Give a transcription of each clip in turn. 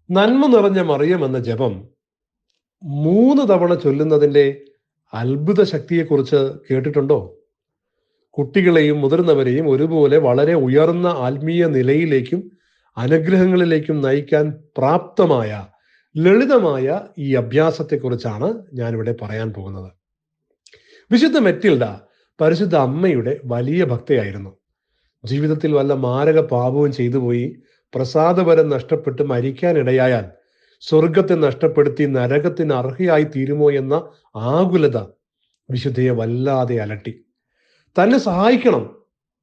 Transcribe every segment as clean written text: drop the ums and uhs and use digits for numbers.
നന്മ നിറഞ്ഞ മറിയം എന്ന ജപം 3 തവണ ചൊല്ലുന്നതിൻ്റെ അത്ഭുത ശക്തിയെക്കുറിച്ച് കേട്ടിട്ടുണ്ടോ? കുട്ടികളെയും മുതിർന്നവരെയും ഒരുപോലെ വളരെ ഉയർന്ന ആത്മീയ നിലയിലേക്കും അനുഗ്രഹങ്ങളിലേക്കും നയിക്കാൻ പ്രാപ്തമായ ലളിതമായ ഈ അഭ്യാസത്തെക്കുറിച്ചാണ് ഞാനിവിടെ പറയാൻ പോകുന്നത്. വിശുദ്ധ മെറ്റിൽഡ പരിശുദ്ധ അമ്മയുടെ വലിയ ഭക്തയായിരുന്നു. ജീവിതത്തിൽ വല്ല മാരക പാപവും ചെയ്തു പോയി പ്രസാദപരം നഷ്ടപ്പെട്ട് മരിക്കാനിടയായാൽ സ്വർഗത്തെ നഷ്ടപ്പെടുത്തി നരകത്തിന് അർഹയായി തീരുമോ എന്ന ആകുലത വിശുദ്ധയെ വല്ലാതെ അലട്ടി. തന്നെ സഹായിക്കണം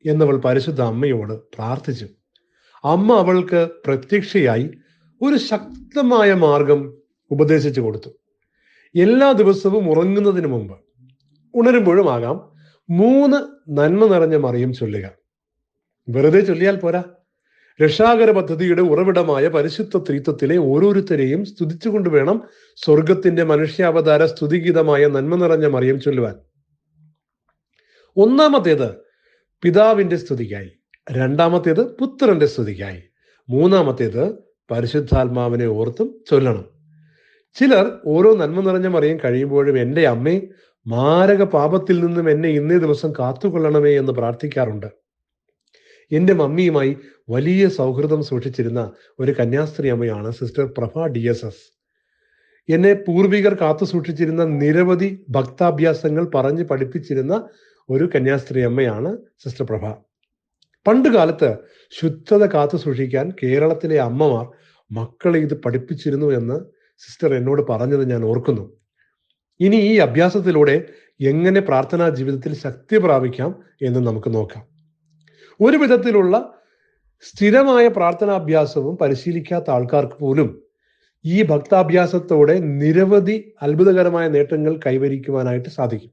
എന്നവൾ പരിശുദ്ധ അമ്മയോട് പ്രാർത്ഥിച്ചു. അമ്മ അവൾക്ക് പ്രത്യക്ഷയായി ഒരു ശക്തമായ മാർഗം ഉപദേശിച്ചു കൊടുത്തു. എല്ലാ ദിവസവും ഉറങ്ങുന്നതിന് മുമ്പ് ഉണരുമ്പോഴും ആകാം 3 നന്മ നിറഞ്ഞ മറിയം ചൊല്ലുക. വെറുതെ ചൊല്ലിയാൽ പോരാ, രക്ഷാകര പദ്ധതിയുടെ ഉറവിടമായ പരിശുദ്ധ ത്രിത്വത്തിലെ ഓരോരുത്തരെയും സ്തുതിച്ചുകൊണ്ട് വേണം സ്വർഗത്തിന്റെ മനുഷ്യാവതാര സ്തുതിഗീതമായ നന്മ നിറഞ്ഞ മറിയം ചൊല്ലുവാൻ. ഒന്നാമത്തേത് പിതാവിന്റെ സ്തുതിക്കായി, രണ്ടാമത്തേത് പുത്രന്റെ സ്തുതിക്കായി, മൂന്നാമത്തേത് പരിശുദ്ധാത്മാവിനെ ഓർത്തും ചൊല്ലണം. ചിലർ ഓരോ നന്മ നിറഞ്ഞ മറിയം കഴിയുമ്പോഴും എൻ്റെ അമ്മേ, മാരക പാപത്തിൽ നിന്നും എന്നെ ഇന്നേ ദിവസം കാത്തുകൊള്ളണമേ എന്ന് പ്രാർത്ഥിക്കാറുണ്ട്. എൻ്റെ മമ്മിയുമായി വലിയ സൗഹൃദം സൂക്ഷിച്ചിരുന്ന ഒരു കന്യാസ്ത്രീ അമ്മയാണ് സിസ്റ്റർ പ്രഭ DSS. എന്നെ പൂർവികർ കാത്തു സൂക്ഷിച്ചിരുന്ന നിരവധി ഭക്താഭ്യാസങ്ങൾ പറഞ്ഞ് പഠിപ്പിച്ചിരുന്ന ഒരു കന്യാസ്ത്രീ അമ്മയാണ് സിസ്റ്റർ പ്രഭ. പണ്ട് കാലത്ത് ശുദ്ധത കാത്തു സൂക്ഷിക്കാൻ കേരളത്തിലെ അമ്മമാർ മക്കളെ ഇത് പഠിപ്പിച്ചിരുന്നു എന്ന് സിസ്റ്റർ എന്നോട് പറഞ്ഞത് ഞാൻ ഓർക്കുന്നു. ഇനി ഈ അഭ്യാസത്തിലൂടെ എങ്ങനെ പ്രാർത്ഥനാ ജീവിതത്തിൽ ശക്തി പ്രാപിക്കാം എന്ന് നമുക്ക് നോക്കാം. ഒരു വിധത്തിലുള്ള സ്ഥിരമായ പ്രാർത്ഥനാഭ്യാസവും പരിശീലിക്കാത്ത ആൾക്കാർക്ക് പോലും ഈ ഭക്താഭ്യാസത്തോടെ നിരവധി അത്ഭുതകരമായ നേട്ടങ്ങൾ കൈവരിക്കുവാനായിട്ട് സാധിക്കും.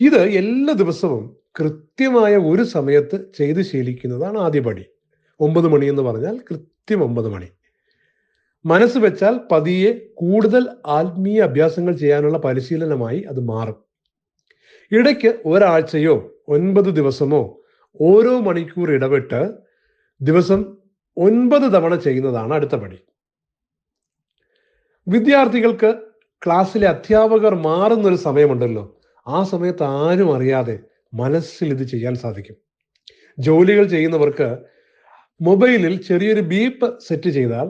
ഇത് എല്ലാ ദിവസവും കൃത്യമായ ഒരു സമയത്ത് ചെയ്ത് ശീലിക്കുന്നതാണ് ആദ്യപടി. 9 മണി എന്ന് പറഞ്ഞാൽ കൃത്യം 9 മണി. മനസ്സ് വെച്ചാൽ പതിയെ കൂടുതൽ ആത്മീയ അഭ്യാസങ്ങൾ ചെയ്യാനുള്ള പരിശീലനമായി അത് മാറും. ഇടയ്ക്ക് ഒരാഴ്ചയോ 9 ദിവസമോ ഓരോ മണിക്കൂർ ഇടവിട്ട് ദിവസം 9 തവണ ചെയ്യുന്നതാണ് അടുത്ത പടി. വിദ്യാർത്ഥികൾക്ക് ക്ലാസ്സിലെ അധ്യാപകർ മാറുന്നൊരു സമയമുണ്ടല്ലോ, ആ സമയത്ത് ആരും അറിയാതെ മനസ്സിൽ ഇത് ചെയ്യാൻ സാധിക്കും. ജോലികൾ ചെയ്യുന്നവർക്ക് മൊബൈലിൽ ചെറിയൊരു ബീപ്പ് സെറ്റ് ചെയ്താൽ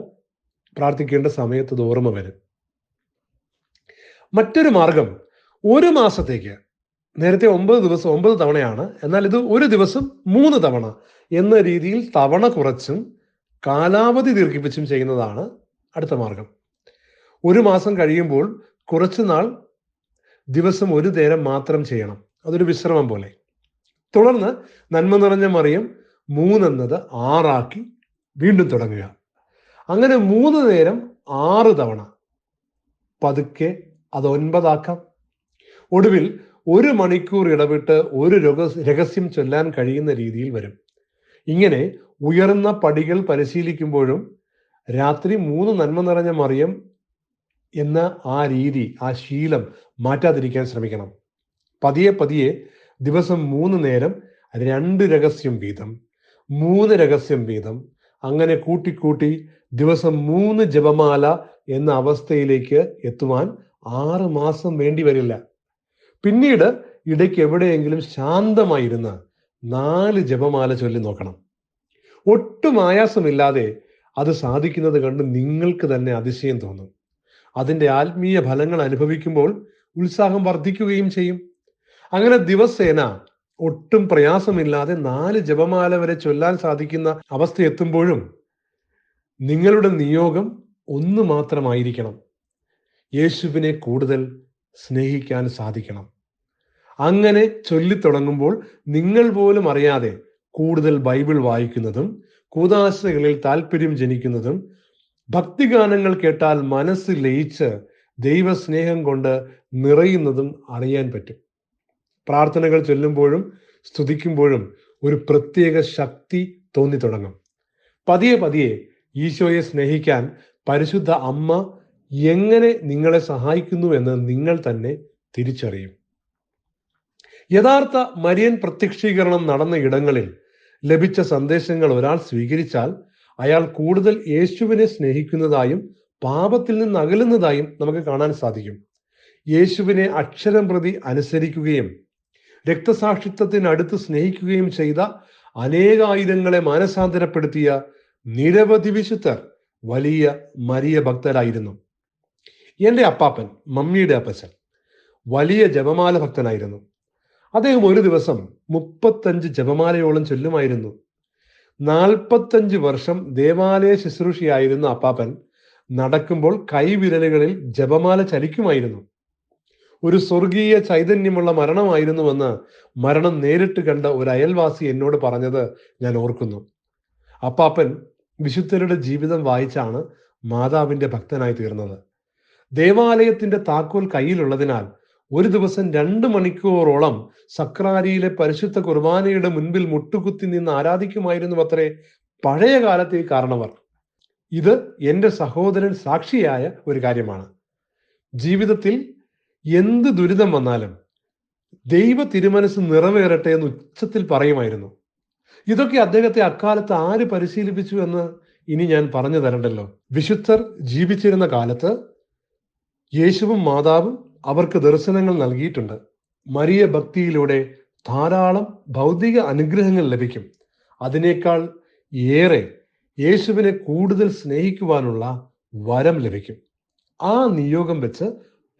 പ്രാർത്ഥിക്കേണ്ട സമയത്ത് ഇത് ഓർമ്മ വരും. മറ്റൊരു മാർഗം, ഒരു മാസത്തേക്ക്, നേരത്തെ 9 ദിവസം 9 തവണയാണ്, എന്നാൽ ഇത് ഒരു ദിവസം 3 തവണ എന്ന രീതിയിൽ തവണ കുറച്ചും കാലാവധി ദീർഘിപ്പിച്ചും ചെയ്യുന്നതാണ് അടുത്ത മാർഗം. ഒരു മാസം കഴിയുമ്പോൾ കുറച്ചു നാൾ ദിവസം ഒരു നേരം മാത്രം ചെയ്യണം, അതൊരു വിശ്രമം പോലെ. തുടർന്ന് നന്മ നിറഞ്ഞ മറിയം 3 എന്നത് 6 ആക്കി വീണ്ടും തുടങ്ങുക. അങ്ങനെ 3 നേരം 6 തവണ, പതുക്കെ അത് 9 ആക്കാം. ഒടുവിൽ 1 മണിക്കൂർ ഇടവിട്ട് ഒരു രഹസ്യം ചൊല്ലാൻ കഴിയുന്ന രീതിയിൽ വരും. ഇങ്ങനെ ഉയർന്ന പടികൾ പരിശീലിക്കുമ്പോഴും രാത്രി 3 നന്മ നിറഞ്ഞ മറിയം എന്ന ആ രീതി, ആ ശീലം മാറ്റാതിരിക്കാൻ ശ്രമിക്കണം. പതിയെ പതിയെ ദിവസം 3 നേരം 2 രഹസ്യം വീതം, 3 രഹസ്യം വീതം, അങ്ങനെ കൂട്ടിക്കൂട്ടി ദിവസം 3 ജപമാല എന്ന അവസ്ഥയിലേക്ക് എത്തുവാൻ 6 മാസം വേണ്ടി വരില്ല. പിന്നീട് ഇടയ്ക്ക് എവിടെയെങ്കിലും ശാന്തമായിരുന്ന 4 ജപമാല ചൊല്ലി നോക്കണം. ഒട്ടും ആയാസമില്ലാതെ അത് സാധിക്കുന്നത് കണ്ട് നിങ്ങൾക്ക് തന്നെ അതിശയം തോന്നും. അതിൻ്റെ ആത്മീയ ഫലങ്ങൾ അനുഭവിക്കുമ്പോൾ ഉത്സാഹം വർദ്ധിക്കുകയും ചെയ്യും. അങ്ങനെ ദിവസേന ഒട്ടും പ്രയാസമില്ലാതെ 4 ജപമാല വരെ ചൊല്ലാൻ സാധിക്കുന്ന അവസ്ഥ എത്തുമ്പോഴും നിങ്ങളുടെ നിയോഗം ഒന്ന് മാത്രമായിരിക്കണം: യേശുവിനെ കൂടുതൽ സ്നേഹിക്കാൻ സാധിക്കണം. അങ്ങനെ ചൊല്ലിത്തുടങ്ങുമ്പോൾ നിങ്ങൾ പോലും അറിയാതെ കൂടുതൽ ബൈബിൾ വായിക്കുന്നതും കൂദാശകളിൽ താല്പര്യം ജനിക്കുന്നതും ഭക്തിഗാനങ്ങൾ കേട്ടാൽ മനസ്സ് ലയിച്ച് ദൈവസ്നേഹം കൊണ്ട് നിറയുന്നതും അറിയാൻ പറ്റും. പ്രാർത്ഥനകൾ ചൊല്ലുമ്പോഴും സ്തുതിക്കുമ്പോഴും ഒരു പ്രത്യേക ശക്തി തോന്നി തുടങ്ങും. പതിയെ പതിയെ ഈശോയെ സ്നേഹിക്കാൻ പരിശുദ്ധ അമ്മ എങ്ങനെ നിങ്ങളെ സഹായിക്കുന്നു എന്ന് നിങ്ങൾ തന്നെ തിരിച്ചറിയും. യഥാർത്ഥ മരിയൻ പ്രത്യക്ഷീകരണം നടന്ന ഇടങ്ങളിൽ ലഭിച്ച സന്ദേശങ്ങൾ ഒരാൾ സ്വീകരിച്ചാൽ അയാൾ കൂടുതൽ യേശുവിനെ സ്നേഹിക്കുന്നതായും പാപത്തിൽ നിന്ന് അകലുന്നതായും നമുക്ക് കാണാൻ സാധിക്കും. യേശുവിനെ അക്ഷരം പ്രതി അനുസരിക്കുകയും രക്തസാക്ഷിത്വത്തിനടുത്ത് സ്നേഹിക്കുകയും ചെയ്ത അനേകായിരങ്ങളെ മാനസാന്തരപ്പെടുത്തിയ നിരവധി വിശുദ്ധർ വലിയ മരിയ ഭക്തരായിരുന്നു. എൻ്റെ അപ്പാപ്പൻ, മമ്മിയുടെ അപ്പച്ചൻ, വലിയ ജപമാല ഭക്തനായിരുന്നു. അദ്ദേഹം ഒരു ദിവസം 35 ജപമാലയോളം ചൊല്ലുമായിരുന്നു. 45 വർഷം ദേവാലയ ശുശ്രൂഷയായിരുന്ന അപ്പാപ്പൻ നടക്കുമ്പോൾ കൈവിരലുകളിൽ ജപമാല ചലിക്കുമായിരുന്നു. ഒരു സ്വർഗീയ ചൈതന്യമുള്ള മരണമായിരുന്നുവെന്ന് മരണം നേരിട്ട് കണ്ട ഒരു അയൽവാസി എന്നോട് പറഞ്ഞത് ഞാൻ ഓർക്കുന്നു. അപ്പാപ്പൻ വിശുദ്ധരുടെ ജീവിതം വായിച്ചാണ് മാതാവിന്റെ ഭക്തനായി തീർന്നത്. ദേവാലയത്തിന്റെ താക്കോൽ കയ്യിലുള്ളതിനാൽ ഒരു ദിവസം 2 മണിക്കൂറോളം സക്രാരിയിലെ പരിശുദ്ധ കുർബാനയുടെ മുൻപിൽ മുട്ടുകുത്തി നിന്ന് ആരാധിക്കുമായിരുന്നു അത്രേ പഴയ കാലത്തെ കാരണവർ. ഇത് എൻ്റെ സഹോദരൻ സാക്ഷിയായ ഒരു കാര്യമാണ്. ജീവിതത്തിൽ എന്ത് ദുരിതം വന്നാലും ദൈവ തിരുമനസ് നിറവേറട്ടെ എന്ന് ഉച്ചത്തിൽ പറയുമായിരുന്നു. ഇതൊക്കെ അദ്ദേഹത്തെ അക്കാലത്ത് ആര് പരിശീലിപ്പിച്ചു എന്ന് ഇനി ഞാൻ പറഞ്ഞു തരണ്ടല്ലോ. വിശുദ്ധർ ജീവിച്ചിരുന്ന കാലത്ത് യേശുവും മാതാവും അവർക്ക് ദർശനങ്ങൾ നൽകിയിട്ടുണ്ട്. മരിയ ഭക്തിയിലൂടെ ധാരാളം ഭൗതിക അനുഗ്രഹങ്ങൾ ലഭിക്കും. അതിനേക്കാൾ ഏറെ യേശുവിനെ കൂടുതൽ സ്നേഹിക്കുവാനുള്ള വരം ലഭിക്കും. ആ നിയോഗം വെച്ച്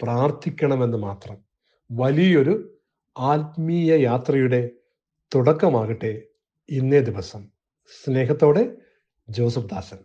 പ്രാർത്ഥിക്കണമെന്ന് മാത്രം. വലിയൊരു ആത്മീയ യാത്രയുടെ തുടക്കമാകട്ടെ ഇന്നേ ദിവസം. സ്നേഹത്തോടെ, ജോസഫ് ദാസൻ.